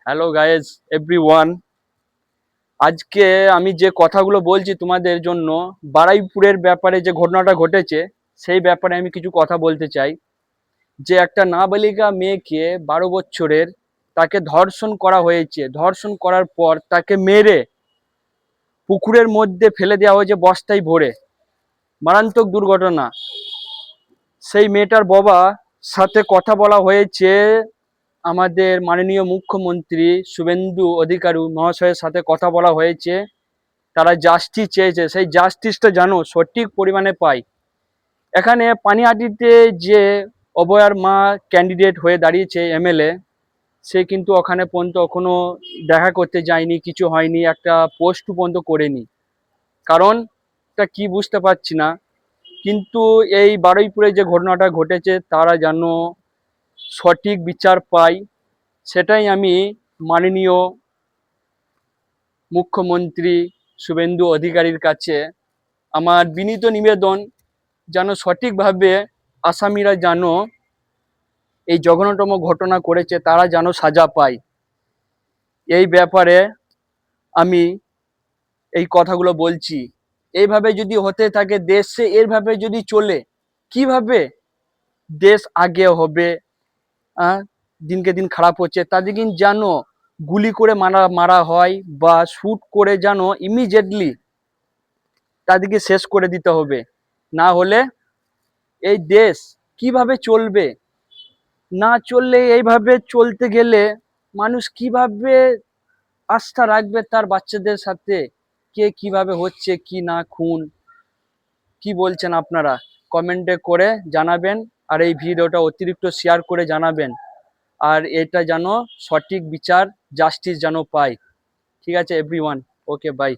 Hello guys everyone. আজকে আমি যে কথাগুলো বলছি তোমাদের জন্য বারুইপুরের ব্যাপারে যে ঘটনাটা ঘটেছে সেই ব্যাপারে আমি কিছু কথা বলতে চাই। যে একটা নাবালিকা মেয়েকে 12 বছরের তাকে ধর্ষণ করা হয়েছে। ধর্ষণ করার পর তাকে মেরে পুকুরের মধ্যে ফেলে দেওয়া হয়েছে বস্তায় ভরে। মারাত্মক দুর্ঘটনা। সেই মেয়েটার বাবা সাথে কথা বলা হয়েছে। আমাদের মাননীয় মুখ্যমন্ত্রী শুভেন্দু অধিকারী মহাশয়ের সাথে কথা বলা হয়েছে। তারা জাস্টিস চেয়েছে, সেই জাস্টিসটা যেন সঠিক পরিমাণে পায়। এখানে পানিহাটিতে যে অভয়ার মা ক্যান্ডিডেট হয়ে দাঁড়িয়েছে এমএলএ, সে কিন্তু ওখানে পর্যন্ত এখনো দেখা করতে যায়নি, কিছু হয়নি, একটা পোস্ট পর্যন্ত করেনি। কারণটা কি বুঝতে পারছি না। কিন্তু এই বারুইপুরে যে ঘটনাটা ঘটেছে তারা যেন সঠিক বিচার পায়, সেটাই আমি মাননীয় মুখ্যমন্ত্রী শুভেন্দু অধিকারীর কাছে আমার বিনীত নিবেদন, যেন সঠিকভাবে আসামিরা যেন এই জঘন্যতম ঘটনা করেছে তারা যেন সাজা পায়। এই ব্যাপারে আমি এই কথাগুলো বলছি। এইভাবে যদি হতে থাকে দেশে, এইভাবে যদি চলে কিভাবে দেশ আগে হবে? দিনকে দিন খারাপ হচ্ছে। তাদেরকে যেন গুলি করে মারা মারা হয় বা শুট করে যেন ইমিডিয়েটলি তাদেরকে শেষ করে দিতে হবে। না হলে এই দেশ কিভাবে চলবে? না চললে, এইভাবে চলতে গেলে মানুষ কিভাবে আস্থা রাখবে তার বাচ্চাদের সাথে? কে কিভাবে হচ্ছে কি না খুন, কি বলছেন আপনারা? কমেন্টে করে জানাবেন। আর এই ভিডিওটা অতিরিক্ত শেয়ার করে জানাবেন। আর এটা যেন সঠিক বিচার, জাস্টিস যেন পায়। ঠিক আছে এভরিওয়ান, ওকে বাই।